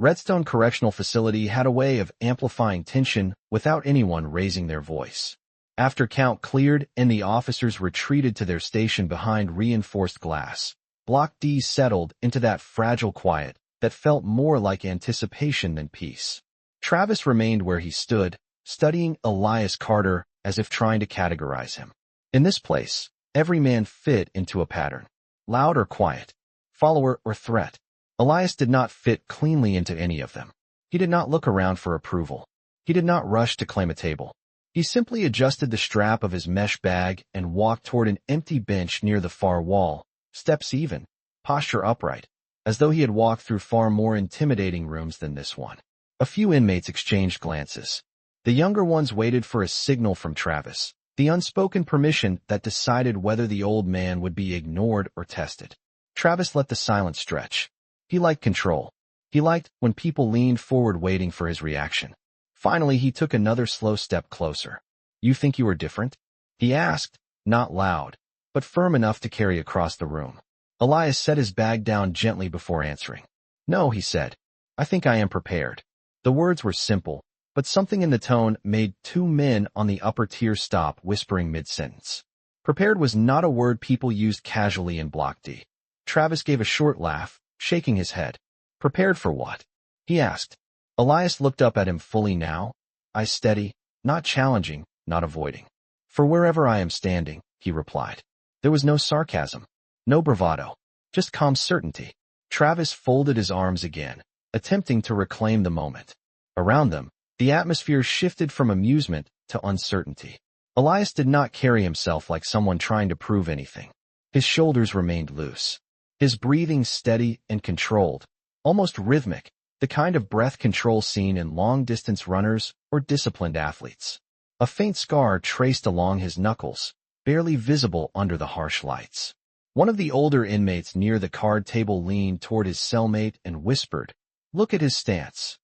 Redstone Correctional Facility had a way of amplifying tension without anyone raising their voice. After count cleared and the officers retreated to their station behind reinforced glass, Block D settled into that fragile quiet that felt more like anticipation than peace. Travis remained where he stood, studying Elias Carter as if trying to categorize him. In this place, every man fit into a pattern. Loud or quiet, follower or threat. Elias did not fit cleanly into any of them. He did not look around for approval. He did not rush to claim a table. He simply adjusted the strap of his mesh bag and walked toward an empty bench near the far wall, steps even, posture upright, as though he had walked through far more intimidating rooms than this one. A few inmates exchanged glances. The younger ones waited for a signal from Travis, the unspoken permission that decided whether the old man would be ignored or tested. Travis let the silence stretch. He liked control. He liked when people leaned forward waiting for his reaction. Finally, he took another slow step closer. "You think you are different?" he asked, not loud, but firm enough to carry across the room. Elias set his bag down gently before answering. "No," he said. "I think I am prepared." The words were simple, but something in the tone made two men on the upper tier stop, whispering mid-sentence. Prepared was not a word people used casually in Block D. Travis gave a short laugh, shaking his head. "Prepared for what?" he asked. Elias looked up at him fully now, eyes steady, not challenging, not avoiding. "For wherever I am standing," he replied. There was no sarcasm, no bravado, just calm certainty. Travis folded his arms again, attempting to reclaim the moment. Around them, the atmosphere shifted from amusement to uncertainty. Elias did not carry himself like someone trying to prove anything. His shoulders remained loose. His breathing steady and controlled, almost rhythmic, the kind of breath control seen in long-distance runners or disciplined athletes. A faint scar traced along his knuckles, barely visible under the harsh lights. One of the older inmates near the card table leaned toward his cellmate and whispered, "Look at his stance."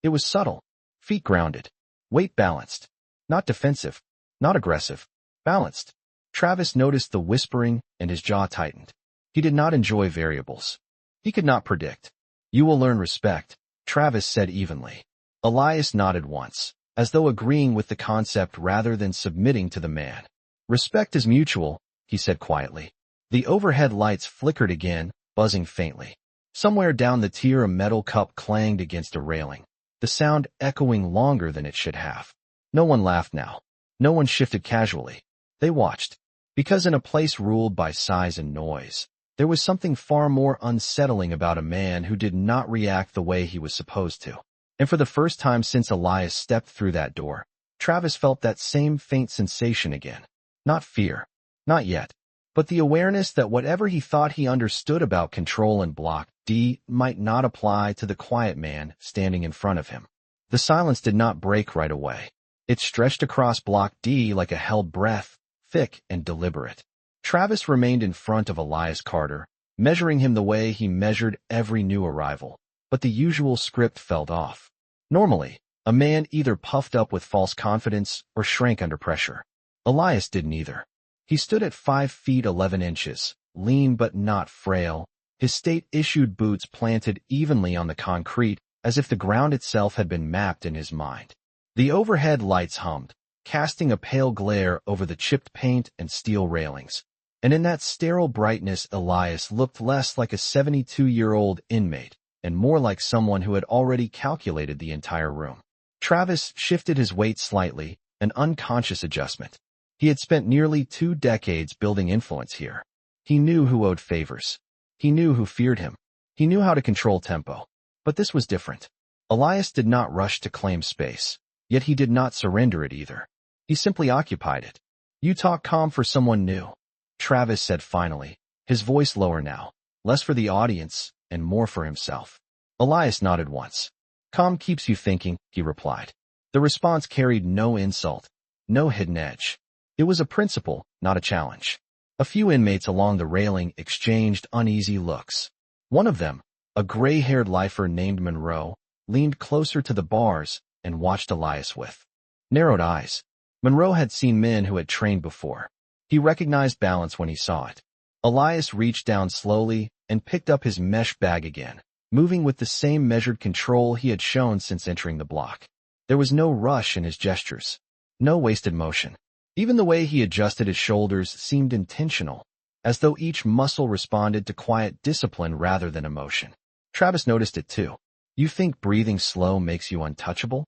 It was subtle, feet grounded, weight balanced, not defensive, not aggressive, balanced. Travis noticed the whispering and his jaw tightened. He did not enjoy variables. He could not predict. "You will learn respect," Travis said evenly. Elias nodded once, as though agreeing with the concept rather than submitting to the man. "Respect is mutual," he said quietly. The overhead lights flickered again, buzzing faintly. Somewhere down the tier a metal cup clanged against a railing, the sound echoing longer than it should have. No one laughed now. No one shifted casually. They watched. Because in a place ruled by size and noise, there was something far more unsettling about a man who did not react the way he was supposed to. And for the first time since Elias stepped through that door, Travis felt that same faint sensation again. Not fear. Not yet. But the awareness that whatever he thought he understood about control and Block D might not apply to the quiet man standing in front of him. The silence did not break right away. It stretched across Block D like a held breath, thick and deliberate. Travis remained in front of Elias Carter, measuring him the way he measured every new arrival, but the usual script felt off. Normally, a man either puffed up with false confidence or shrank under pressure. Elias didn't either. He stood at 5 feet 11 inches, lean but not frail, his state-issued boots planted evenly on the concrete as if the ground itself had been mapped in his mind. The overhead lights hummed, casting a pale glare over the chipped paint and steel railings. And in that sterile brightness Elias looked less like a 72-year-old inmate and more like someone who had already calculated the entire room. Travis shifted his weight slightly, an unconscious adjustment. He had spent nearly 2 decades building influence here. He knew who owed favors. He knew who feared him. He knew how to control tempo. But this was different. Elias did not rush to claim space, yet he did not surrender it either. He simply occupied it. "You talk calm for someone new," Travis said finally, his voice lower now, less for the audience and more for himself. Elias nodded once. "Calm keeps you thinking," he replied. The response carried no insult, no hidden edge. It was a principle, not a challenge. A few inmates along the railing exchanged uneasy looks. One of them, a gray-haired lifer named Monroe, leaned closer to the bars and watched Elias with narrowed eyes. Monroe had seen men who had trained before. He recognized balance when he saw it. Elias reached down slowly and picked up his mesh bag again, moving with the same measured control he had shown since entering the block. There was no rush in his gestures, no wasted motion. Even the way he adjusted his shoulders seemed intentional, as though each muscle responded to quiet discipline rather than emotion. Travis noticed it too. "You think breathing slow makes you untouchable?"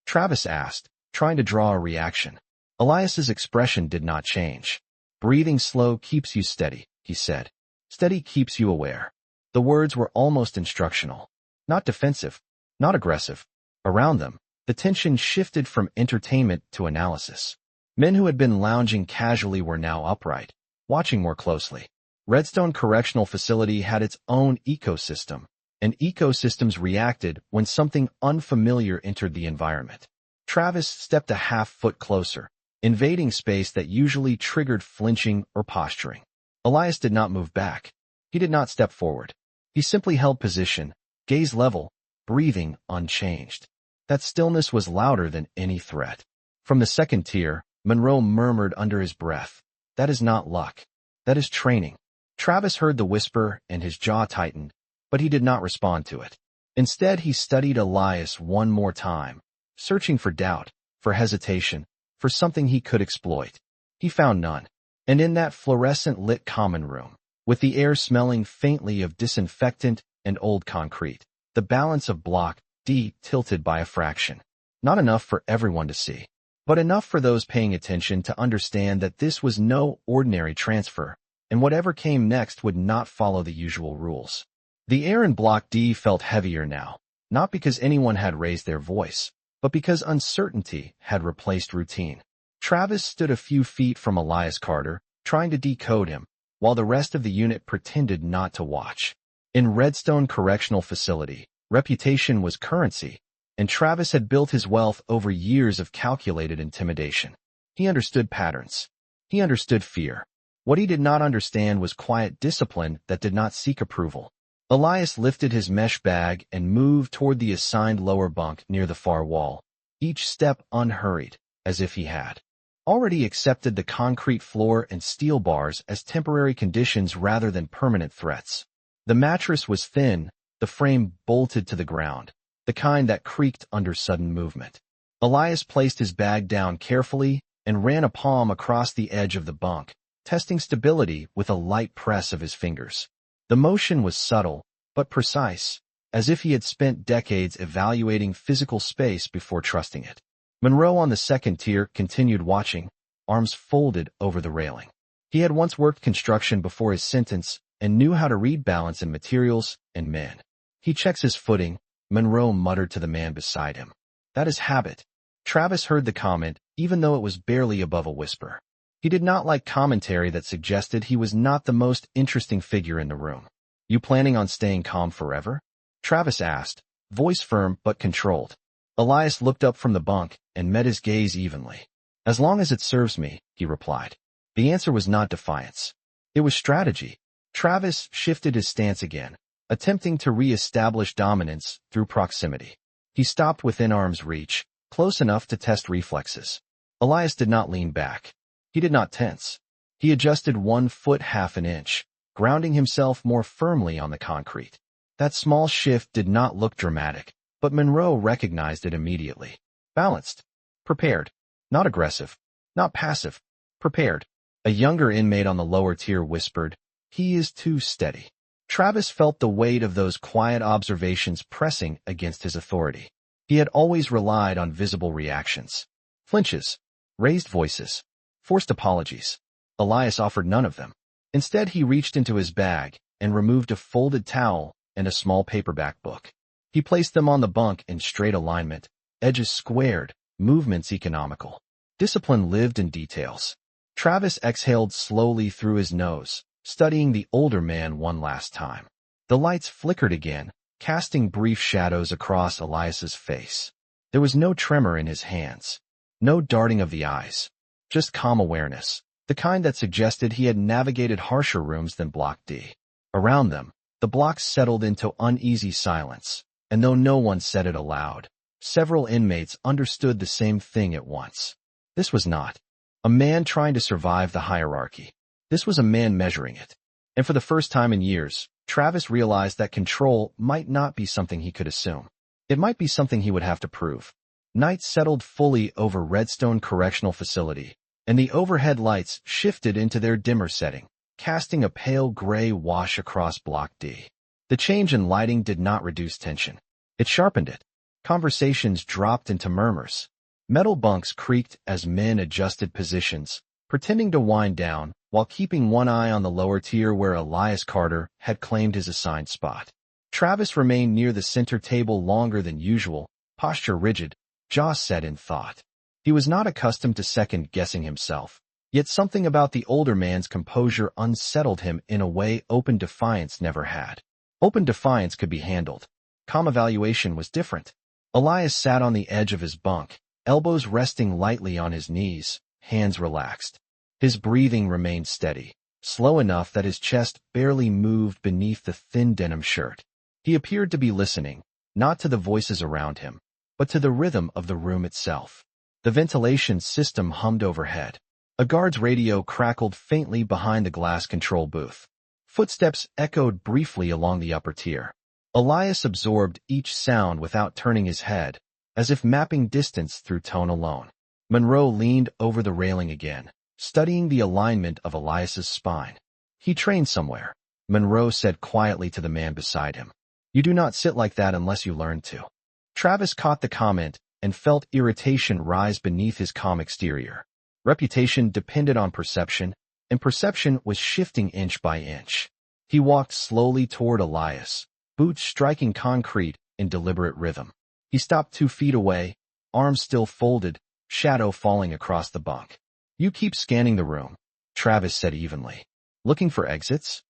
Travis asked, trying to draw a reaction. Elias's expression did not change. "Breathing slow keeps you steady," he said. "Steady keeps you aware." The words were almost instructional. Not defensive, not aggressive. Around them, the tension shifted from entertainment to analysis. Men who had been lounging casually were now upright, watching more closely. Redstone Correctional Facility had its own ecosystem, and ecosystems reacted when something unfamiliar entered the environment. Travis stepped a half-foot closer, invading space that usually triggered flinching or posturing. Elias did not move back. He did not step forward. He simply held position, gaze level, breathing unchanged. That stillness was louder than any threat. From the second tier, Monroe murmured under his breath, "That is not luck. That is training." Travis heard the whisper and his jaw tightened, but he did not respond to it. Instead, he studied Elias one more time, searching for doubt, for hesitation, for something he could exploit. He found none. And in that fluorescent-lit common room, with the air smelling faintly of disinfectant and old concrete, the balance of Block D tilted by a fraction. Not enough for everyone to see, but enough for those paying attention to understand that this was no ordinary transfer, and whatever came next would not follow the usual rules. The air in Block D felt heavier now, not because anyone had raised their voice, but because uncertainty had replaced routine. Travis stood a few feet from Elias Carter, trying to decode him, while the rest of the unit pretended not to watch. In Redstone Correctional Facility, reputation was currency, and Travis had built his wealth over years of calculated intimidation. He understood patterns. He understood fear. What he did not understand was quiet discipline that did not seek approval. Elias lifted his mesh bag and moved toward the assigned lower bunk near the far wall, each step unhurried, as if he had already accepted the concrete floor and steel bars as temporary conditions rather than permanent threats. The mattress was thin, the frame bolted to the ground, the kind that creaked under sudden movement. Elias placed his bag down carefully and ran a palm across the edge of the bunk, testing stability with a light press of his fingers. The motion was subtle, but precise, as if he had spent decades evaluating physical space before trusting it. Monroe on the second tier continued watching, arms folded over the railing. He had once worked construction before his sentence and knew how to read balance in materials and men. "He checks his footing," Monroe muttered to the man beside him. "That is habit." Travis heard the comment, even though it was barely above a whisper. He did not like commentary that suggested he was not the most interesting figure in the room. "You planning on staying calm forever?" Travis asked, voice firm but controlled. Elias looked up from the bunk and met his gaze evenly. "As long as it serves me," he replied. The answer was not defiance. It was strategy. Travis shifted his stance again, attempting to re-establish dominance through proximity. He stopped within arm's reach, close enough to test reflexes. Elias did not lean back. He did not tense. He adjusted 1 foot half an inch, grounding himself more firmly on the concrete. That small shift did not look dramatic, but Monroe recognized it immediately. Balanced. Prepared. Not aggressive. Not passive. Prepared. A younger inmate on the lower tier whispered, "He is too steady." Travis felt the weight of those quiet observations pressing against his authority. He had always relied on visible reactions. Flinches. Raised voices. Forced apologies. Elias offered none of them. Instead, he reached into his bag and removed a folded towel and a small paperback book. He placed them on the bunk in straight alignment, edges squared, movements economical. Discipline lived in details. Travis exhaled slowly through his nose, studying the older man one last time. The lights flickered again, casting brief shadows across Elias's face. There was no tremor in his hands, no darting of the eyes, just calm awareness, the kind that suggested he had navigated harsher rooms than Block D. Around them, the blocks settled into uneasy silence, and though no one said it aloud, several inmates understood the same thing at once. This was not a man trying to survive the hierarchy. This was a man measuring it. And for the first time in years, Travis realized that control might not be something he could assume. It might be something he would have to prove. Night settled fully over Redstone Correctional Facility, and the overhead lights shifted into their dimmer setting, casting a pale gray wash across Block D. The change in lighting did not reduce tension. It sharpened it. Conversations dropped into murmurs. Metal bunks creaked as men adjusted positions, pretending to wind down, while keeping one eye on the lower tier where Elias Carter had claimed his assigned spot. Travis remained near the center table longer than usual, posture rigid, jaw set in thought. He was not accustomed to second-guessing himself, yet something about the older man's composure unsettled him in a way open defiance never had. Open defiance could be handled. Calm evaluation was different. Elias sat on the edge of his bunk, elbows resting lightly on his knees, hands relaxed. His breathing remained steady, slow enough that his chest barely moved beneath the thin denim shirt. He appeared to be listening, not to the voices around him, but to the rhythm of the room itself. The ventilation system hummed overhead. A guard's radio crackled faintly behind the glass control booth. Footsteps echoed briefly along the upper tier. Elias absorbed each sound without turning his head, as if mapping distance through tone alone. Monroe leaned over the railing again, studying the alignment of Elias's spine. "He trained somewhere," Monroe said quietly to the man beside him. "You do not sit like that unless you learn to." Travis caught the comment and felt irritation rise beneath his calm exterior. Reputation depended on perception, and perception was shifting inch by inch. He walked slowly toward Elias, boots striking concrete in deliberate rhythm. He stopped 2 feet away, arms still folded, shadow falling across the bunk. "You keep scanning the room," Travis said evenly. "Looking for exits?"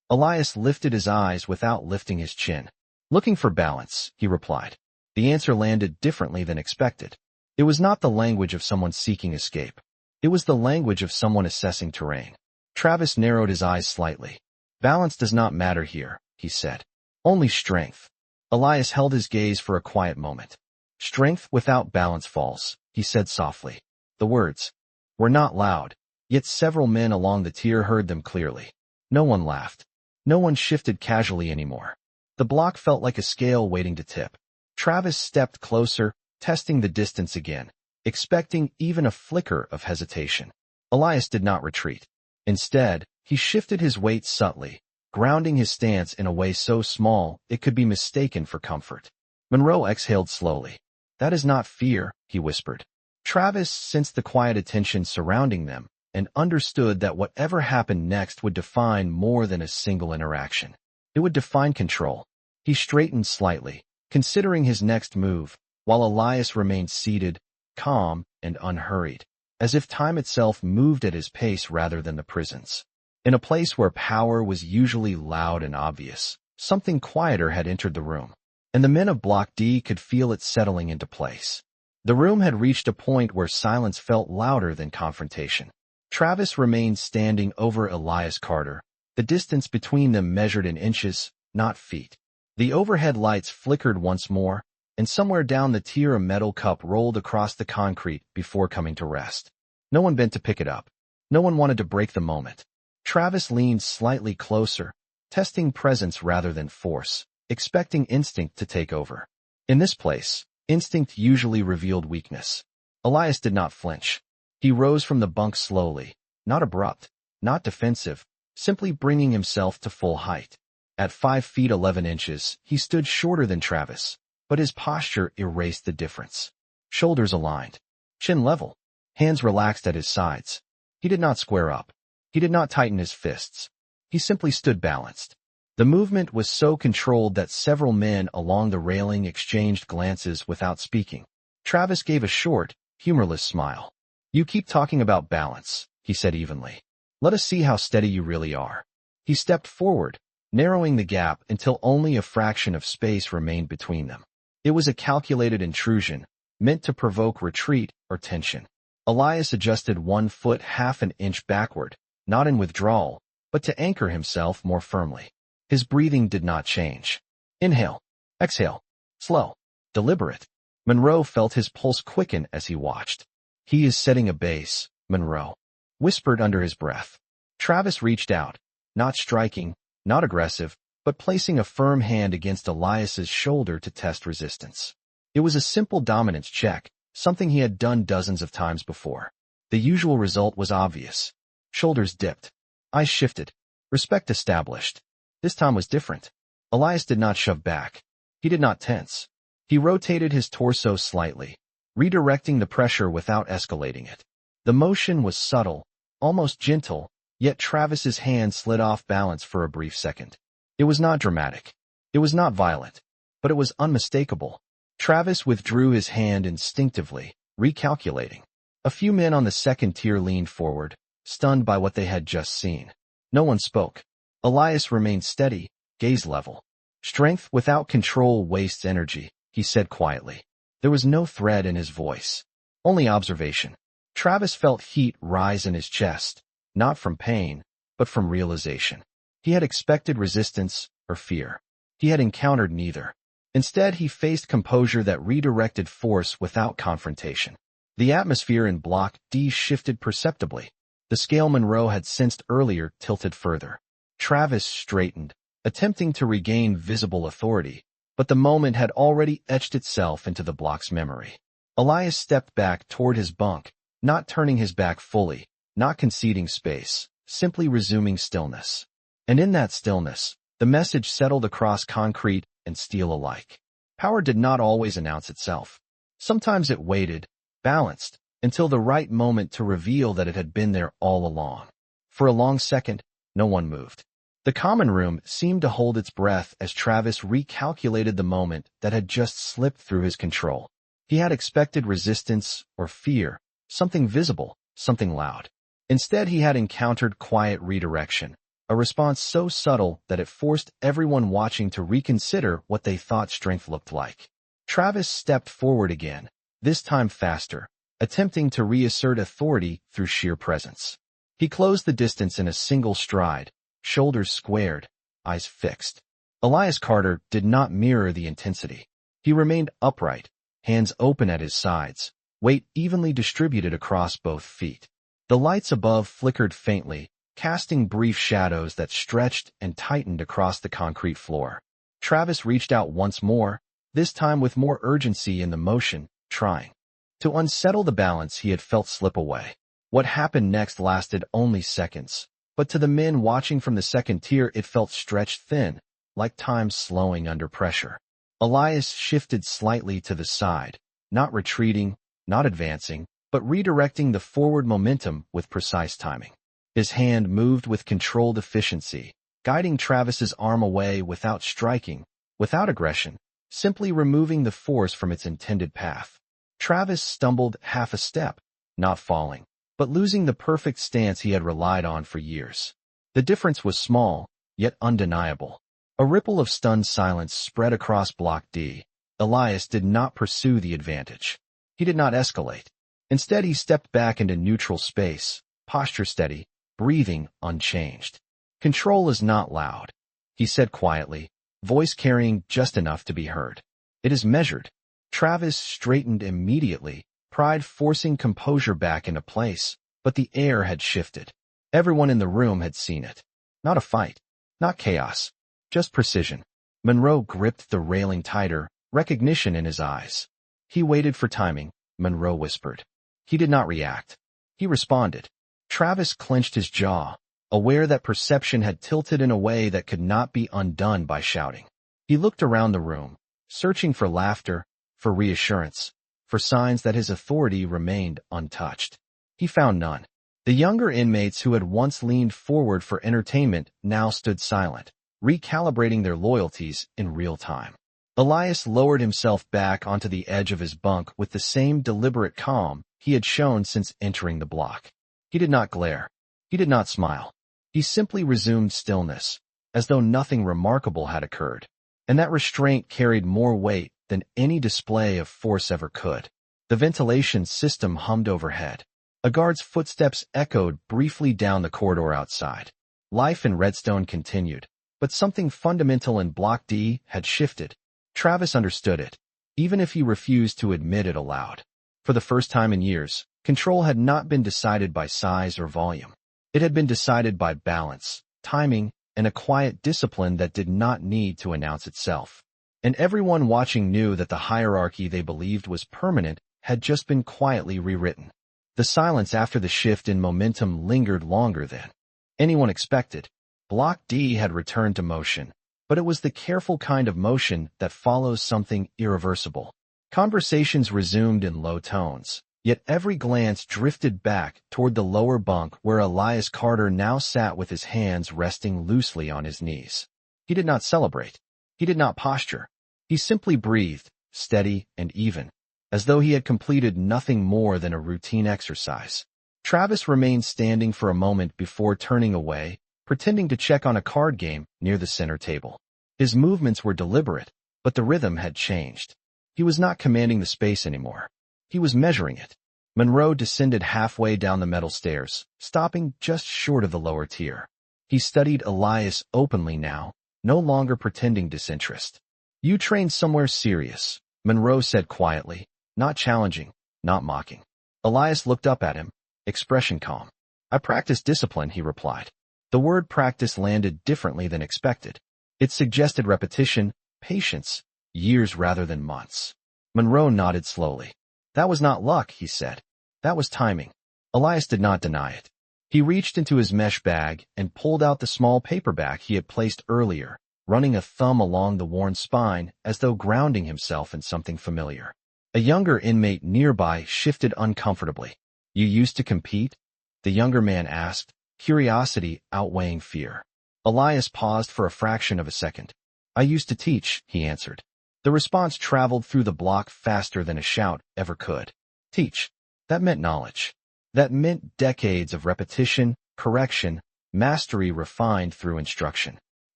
Elias lifted his eyes without lifting his chin. "Looking for balance," he replied. The answer landed differently than expected. It was not the language of someone seeking escape. It was the language of someone assessing terrain. Travis narrowed his eyes slightly. "Balance does not matter here," he said. "Only strength." Elias held his gaze for a quiet moment. "Strength without balance falls," he said softly. The words were not loud, yet several men along the tier heard them clearly. No one laughed. No one shifted casually anymore. The block felt like a scale waiting to tip. Travis stepped closer, testing the distance again, expecting even a flicker of hesitation. Elias did not retreat. Instead, he shifted his weight subtly, grounding his stance in a way so small it could be mistaken for comfort. Monroe exhaled slowly. "That is not fear," he whispered. Travis sensed the quiet attention surrounding them and understood that whatever happened next would define more than a single interaction. It would define control. He straightened slightly, considering his next move, while Elias remained seated, calm and unhurried, as if time itself moved at his pace rather than the prison's. In a place where power was usually loud and obvious, something quieter had entered the room, and the men of Block D could feel it settling into place. The room had reached a point where silence felt louder than confrontation. Travis remained standing over Elias Carter, the distance between them measured in inches, not feet. The overhead lights flickered once more, and somewhere down the tier a metal cup rolled across the concrete before coming to rest. No one bent to pick it up. No one wanted to break the moment. Travis leaned slightly closer, testing presence rather than force, expecting instinct to take over. In this place, instinct usually revealed weakness. Elias did not flinch. He rose from the bunk slowly, not abrupt, not defensive, simply bringing himself to full height. At 5 feet 11 inches, he stood shorter than Travis, but his posture erased the difference. Shoulders aligned, chin level, hands relaxed at his sides. He did not square up. He did not tighten his fists. He simply stood balanced. The movement was so controlled that several men along the railing exchanged glances without speaking. Travis gave a short, humorless smile. "You keep talking about balance," he said evenly. "Let us see how steady you really are." He stepped forward, narrowing the gap until only a fraction of space remained between them. It was a calculated intrusion, meant to provoke retreat or tension. Elias adjusted 1 foot half an inch backward, not in withdrawal, but to anchor himself more firmly. His breathing did not change. Inhale, exhale, slow, deliberate. Monroe felt his pulse quicken as he watched. "He is setting a base," Monroe whispered under his breath. Travis reached out, not striking, not aggressive, but placing a firm hand against Elias's shoulder to test resistance. It was a simple dominance check, something he had done dozens of times before. The usual result was obvious. Shoulders dipped. Eyes shifted. Respect established. This time was different. Elias did not shove back. He did not tense. He rotated his torso slightly, redirecting the pressure without escalating it. The motion was subtle, almost gentle, yet Travis's hand slid off balance for a brief second. It was not dramatic. It was not violent, but it was unmistakable. Travis withdrew his hand instinctively, recalculating. A few men on the second tier leaned forward, stunned by what they had just seen. No one spoke. Elias remained steady, gaze level. Strength without control wastes energy, he said quietly. There was no threat in his voice, only observation. Travis felt heat rise in his chest, not from pain, but from realization. He had expected resistance or fear. He had encountered neither. Instead, he faced composure that redirected force without confrontation. The atmosphere in Block D shifted perceptibly. The scale Monroe had sensed earlier tilted further. Travis straightened, attempting to regain visible authority, but the moment had already etched itself into the block's memory. Elias stepped back toward his bunk, not turning his back fully, not conceding space, simply resuming stillness. And in that stillness, the message settled across concrete and steel alike. Power did not always announce itself. Sometimes it waited, balanced, until the right moment to reveal that it had been there all along. For a long second, no one moved. The common room seemed to hold its breath as Travis recalculated the moment that had just slipped through his control. He had expected resistance or fear, something visible, something loud. Instead, he had encountered quiet redirection, a response so subtle that it forced everyone watching to reconsider what they thought strength looked like. Travis stepped forward again, this time faster, attempting to reassert authority through sheer presence. He closed the distance in a single stride, shoulders squared, eyes fixed. Elias Carter did not mirror the intensity. He remained upright, hands open at his sides, weight evenly distributed across both feet. The lights above flickered faintly, casting brief shadows that stretched and tightened across the concrete floor. Travis reached out once more, this time with more urgency in the motion, trying to unsettle the balance he had felt slip away. What happened next lasted only seconds, but to the men watching from the second tier it felt stretched thin, like time slowing under pressure. Elias shifted slightly to the side, not retreating, not advancing, but redirecting the forward momentum with precise timing. His hand moved with controlled efficiency, guiding Travis's arm away without striking, without aggression, simply removing the force from its intended path. Travis stumbled half a step, not falling, but losing the perfect stance he had relied on for years. The difference was small, yet undeniable. A ripple of stunned silence spread across Block D. Elias did not pursue the advantage. He did not escalate. Instead, he stepped back into neutral space, posture steady, breathing unchanged. Control is not loud, he said quietly, voice carrying just enough to be heard. It is measured. Travis straightened immediately, pride forcing composure back into place, but the air had shifted. Everyone in the room had seen it. Not a fight, not chaos, just precision. Monroe gripped the railing tighter, recognition in his eyes. He waited for timing, Monroe whispered. He did not react. He responded. Travis clenched his jaw, aware that perception had tilted in a way that could not be undone by shouting. He looked around the room, searching for laughter, for reassurance, for signs that his authority remained untouched. He found none. The younger inmates who had once leaned forward for entertainment now stood silent, recalibrating their loyalties in real time. Elias lowered himself back onto the edge of his bunk with the same deliberate calm he had shown since entering the block. He did not glare. He did not smile. He simply resumed stillness, as though nothing remarkable had occurred. And that restraint carried more weight than any display of force ever could. The ventilation system hummed overhead. A guard's footsteps echoed briefly down the corridor outside. Life in Redstone continued, but something fundamental in Block D had shifted. Travis understood it, even if he refused to admit it aloud. For the first time in years, control had not been decided by size or volume. It had been decided by balance, timing, and a quiet discipline that did not need to announce itself. And everyone watching knew that the hierarchy they believed was permanent had just been quietly rewritten. The silence after the shift in momentum lingered longer than anyone expected. Block D had returned to motion, but it was the careful kind of motion that follows something irreversible. Conversations resumed in low tones, yet every glance drifted back toward the lower bunk where Elias Carter now sat with his hands resting loosely on his knees. He did not celebrate. He did not posture. He simply breathed, steady and even, as though he had completed nothing more than a routine exercise. Travis remained standing for a moment before turning away, pretending to check on a card game near the center table. His movements were deliberate, but the rhythm had changed. He was not commanding the space anymore. He was measuring it. Monroe descended halfway down the metal stairs, stopping just short of the lower tier. He studied Elias openly now, no longer pretending disinterest. "You trained somewhere serious," Monroe said quietly, not challenging, not mocking. Elias looked up at him, expression calm. "I practice discipline," he replied. The word practice landed differently than expected. It suggested repetition, patience, years rather than months. Monroe nodded slowly. "That was not luck," he said. "That was timing." Elias did not deny it. He reached into his mesh bag and pulled out the small paperback he had placed earlier, running a thumb along the worn spine as though grounding himself in something familiar. A younger inmate nearby shifted uncomfortably. "You used to compete?" the younger man asked, curiosity outweighing fear. Elias paused for a fraction of a second. "I used to teach," he answered. The response traveled through the block faster than a shout ever could. Teach. That meant knowledge. That meant decades of repetition, correction, mastery refined through instruction.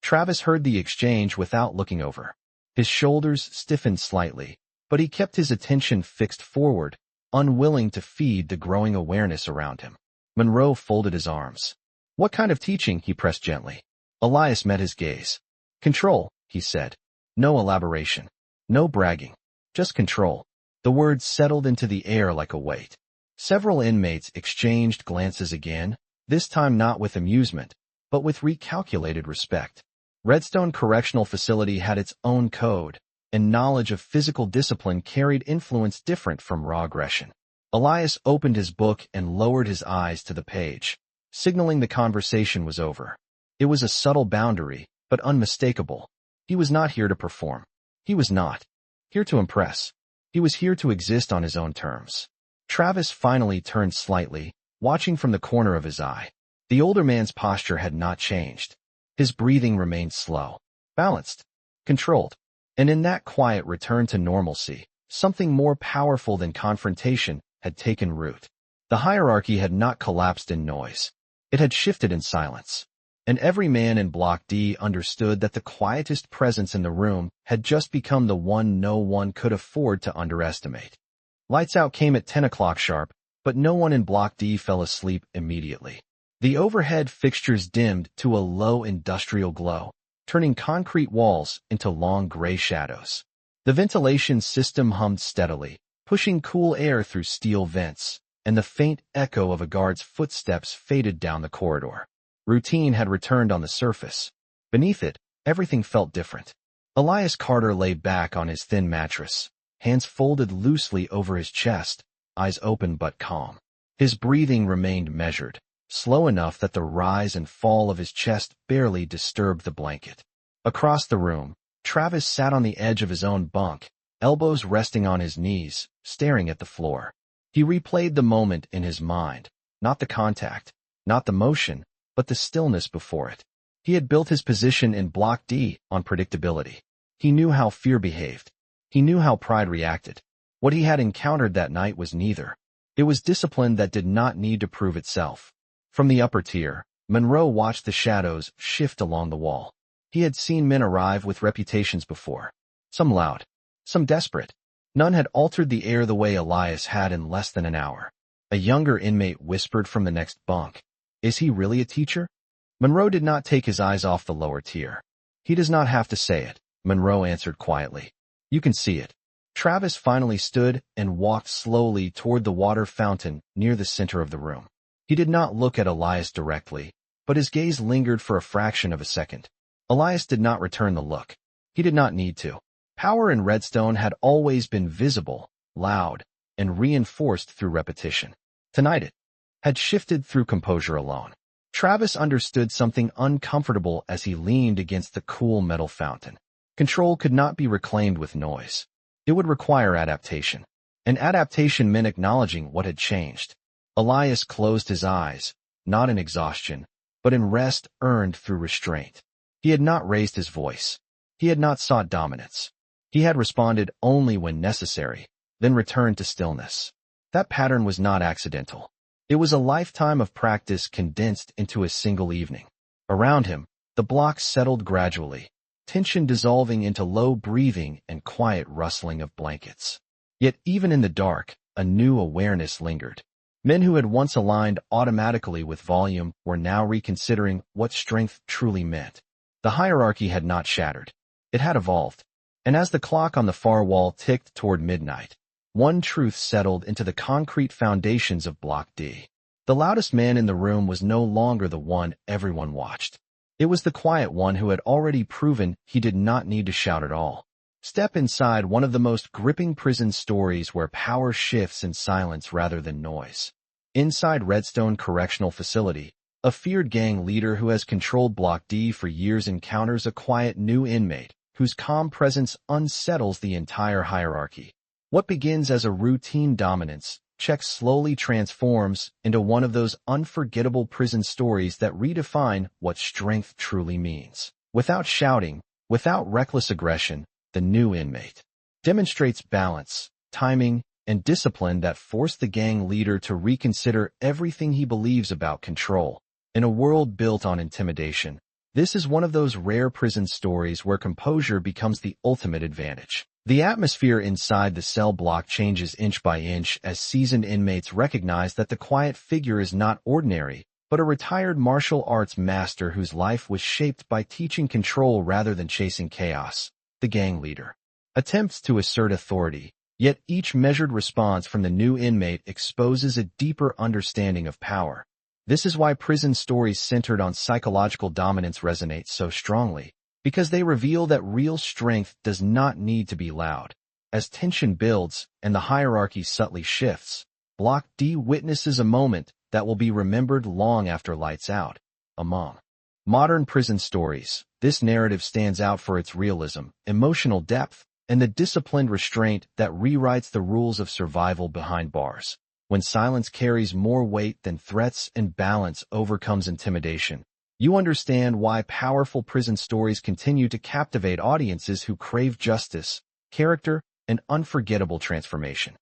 Travis heard the exchange without looking over. His shoulders stiffened slightly, but he kept his attention fixed forward, unwilling to feed the growing awareness around him. Monroe folded his arms. "What kind of teaching?" he pressed gently. Elias met his gaze. "Control," he said. "No elaboration. No bragging. Just control." The words settled into the air like a weight. Several inmates exchanged glances again, this time not with amusement, but with recalculated respect. Redstone Correctional Facility had its own code, and knowledge of physical discipline carried influence different from raw aggression. Elias opened his book and lowered his eyes to the page, signaling the conversation was over. It was a subtle boundary, but unmistakable. He was not here to perform. He was not here to impress. He was here to exist on his own terms. Travis finally turned slightly, watching from the corner of his eye. The older man's posture had not changed. His breathing remained slow, balanced, controlled. And in that quiet return to normalcy, something more powerful than confrontation had taken root. The hierarchy had not collapsed in noise. It had shifted in silence. And every man in Block D understood that the quietest presence in the room had just become the one no one could afford to underestimate. Lights out came at 10 o'clock sharp, but no one in Block D fell asleep immediately. The overhead fixtures dimmed to a low industrial glow, turning concrete walls into long gray shadows. The ventilation system hummed steadily, pushing cool air through steel vents, and the faint echo of a guard's footsteps faded down the corridor. Routine had returned on the surface. Beneath it, everything felt different. Elias Carter lay back on his thin mattress, hands folded loosely over his chest, eyes open but calm. His breathing remained measured, slow enough that the rise and fall of his chest barely disturbed the blanket. Across the room, Travis sat on the edge of his own bunk, elbows resting on his knees, staring at the floor. He replayed the moment in his mind, not the contact, not the motion, but the stillness before it. He had built his position in Block D on predictability. He knew how fear behaved. He knew how pride reacted. What he had encountered that night was neither. It was discipline that did not need to prove itself. From the upper tier, Monroe watched the shadows shift along the wall. He had seen men arrive with reputations before. Some loud, some desperate. None had altered the air the way Elias had in less than an hour. A younger inmate whispered from the next bunk, "Is he really a teacher?" Monroe did not take his eyes off the lower tier. "He does not have to say it," Monroe answered quietly. "You can see it." Travis finally stood and walked slowly toward the water fountain near the center of the room. He did not look at Elias directly, but his gaze lingered for a fraction of a second. Elias did not return the look. He did not need to. Power in Redstone had always been visible, loud, and reinforced through repetition. Tonight it had shifted through composure alone. Travis understood something uncomfortable as he leaned against the cool metal fountain. Control could not be reclaimed with noise. It would require adaptation. And adaptation meant acknowledging what had changed. Elias closed his eyes, not in exhaustion, but in rest earned through restraint. He had not raised his voice. He had not sought dominance. He had responded only when necessary, then returned to stillness. That pattern was not accidental. It was a lifetime of practice condensed into a single evening. Around him, the blocks settled gradually, tension dissolving into low breathing and quiet rustling of blankets. Yet even in the dark, a new awareness lingered. Men who had once aligned automatically with volume were now reconsidering what strength truly meant. The hierarchy had not shattered. It had evolved. And as the clock on the far wall ticked toward midnight, one truth settled into the concrete foundations of Block D. The loudest man in the room was no longer the one everyone watched. It was the quiet one who had already proven he did not need to shout at all. Step inside one of the most gripping prison stories where power shifts in silence rather than noise. Inside Redstone Correctional Facility, a feared gang leader who has controlled Block D for years encounters a quiet new inmate whose calm presence unsettles the entire hierarchy. What begins as a routine dominance check slowly transforms into one of those unforgettable prison stories that redefine what strength truly means. Without shouting, without reckless aggression, the new inmate demonstrates balance, timing, and discipline that force the gang leader to reconsider everything he believes about control. In a world built on intimidation, this is one of those rare prison stories where composure becomes the ultimate advantage. The atmosphere inside the cell block changes inch by inch as seasoned inmates recognize that the quiet figure is not ordinary, but a retired martial arts master whose life was shaped by teaching control rather than chasing chaos. The gang leader attempts to assert authority, yet each measured response from the new inmate exposes a deeper understanding of power. This is why prison stories centered on psychological dominance resonate so strongly, because they reveal that real strength does not need to be loud. As tension builds and the hierarchy subtly shifts, Block D witnesses a moment that will be remembered long after lights out. Among modern prison stories, this narrative stands out for its realism, emotional depth, and the disciplined restraint that rewrites the rules of survival behind bars. When silence carries more weight than threats and balance overcomes intimidation, you understand why powerful prison stories continue to captivate audiences who crave justice, character, and unforgettable transformation.